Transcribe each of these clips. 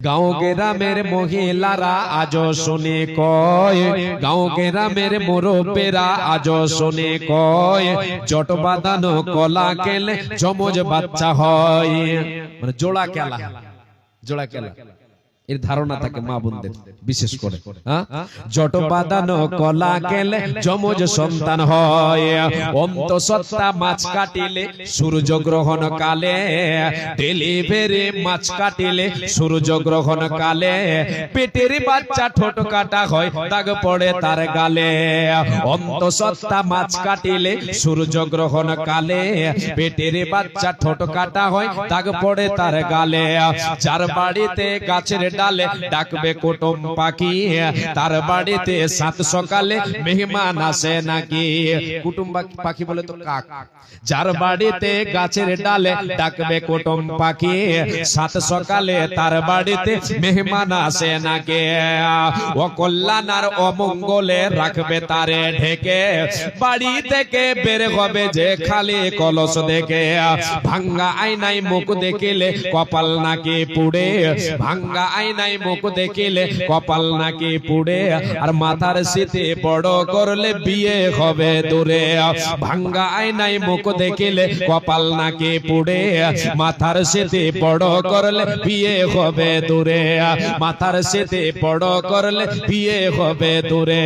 গাঁও গ্রামের মহিলারা আজও শুনে কয়, গাঁও গ্রামের মুরব্বেরা আজও শুনে কয়, জট বাঁধানো কলা কেলে যমজ বাচ্চা হয়। মানে জোড়া কেলা, জোড়া কেলা এর ধারণা থাকে মা বোনদের বিশেষ করে। জট বাঁধানো কলা কেলে যমজ সন্তান হয়। অন্তঃসত্ত্বা মাছ কাটিলে সূর্য গ্রহণ কালে, ডেলিভারি মাছ কাটিলে সূর্য গ্রহণ কালে, পেটের বাচ্চা ঠোঁট কাটা হয় দাগ পড়ে তার গালে। অন্তঃসত্ত্বা মাছ কাটিলে সূর্য গ্রহণ কালে, পেটের বাচ্চা ঠোঁট কাটা হয় দাগ পড়ে তার গালে। যার বাড়িতে গাছের ডালে ডাকবে কুটুম পাখি, তার বাড়িতে সাত সকালে মেহমান আসে নাকি। কুটুম পাখি বলে তো কাক। যার বাড়িতে গাছের ডালে ডাকবে কুটুম পাখি, সাত সকালে তার বাড়িতে মেহমান আসে নাকি। অকল্যাণ আর অমঙ্গলে রাখবে তারে ঢেকে, বাড়ি থেকে বের হবে যে খালি কলস দেখে। ভাঙ্গা আয়নায় মুখ দেখিলে কপাল নাকি পুড়ে, ভাঙ্গা আয়নায় মুখ দেখিলে কপাল নাকি পুড়ে। আর মাথার শীতে বড় করলে বিয়ে হবে দূরে। ভাঙ্গা আয়নায় মুখ দেখিলে কপাল নাকি পুড়ে, মাথার শীতে বড় করলে বিয়ে হবে দূরে। মাথার শীতে বড় করলে বিয়ে হবে দূরে।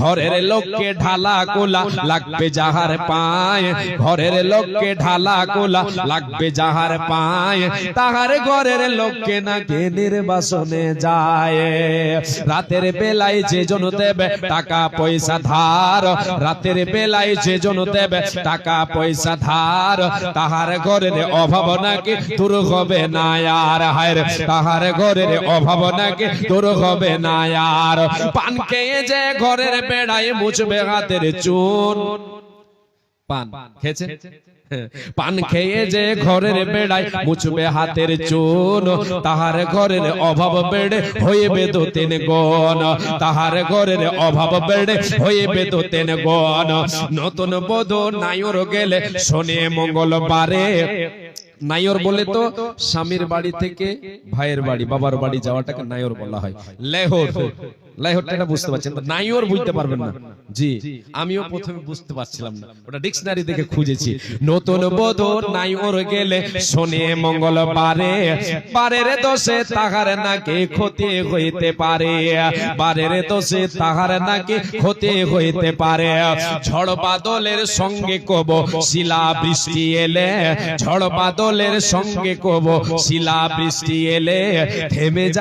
ঘরের লোককে ঢালা কোলা লাগবে যাহার পায়, ঘরের লোককে ঢালা কোলা লাগবে যাহার পায়, তাহার ঘরের লোককে নাকি নির্বাসনে যায়। রাতের বেলায় যে জন দেবে টাকা পয়সা ধার, রাতের বেলায় যে জন দেবে টাকা পয়সা ধার, তাহার ঘরের অভাব নাকি দূর হবে না আর। হায় তাহার ঘরের অভাব নাকি দূর হবে না আর। পান খেয়ে যে ঘরের বেড়ায় মুছবে হাতের চুন, পান খেয়েছে, পান খেয়ে যে ঘরের বেড়ায় মুছবে হাতের চুন, তাহার ঘরের অভাব বেড়ে হইবে দু তিন গুণ, তাহার ঘরের অভাব বেড়ে হইবে দু তিন গুণ। নতুন বধূ নাইর গেলে শনি মঙ্গলবারে, নাইর বলে তো স্বামীর বাড়ি থেকে ভাইয়ের বাড়ি বাবার বাড়ি যাওয়াটাকে নাইর বলা হয়। লেহর, লেহরটা বুঝতে পারছেন, নাইর বুঝতে পারবেন না। জি আমিও প্রথমে বুঝতে পারছিলাম না, ওটা ডিকশনারি দেখে খুঁজেছি। নতুন বধূ নাইর গেলে শনি মঙ্গলবারে, বারের দোষে তাহার নাকি ক্ষতি হইতে পারে, বারের দোষে তাহার নাকি ক্ষতি হইতে পারে। ঝড় বাদলের সঙ্গে কব শিলা বৃষ্টি এলে, ঝড় বাদলের সঙ্গে কব শিলা বৃষ্টি এলে থেমে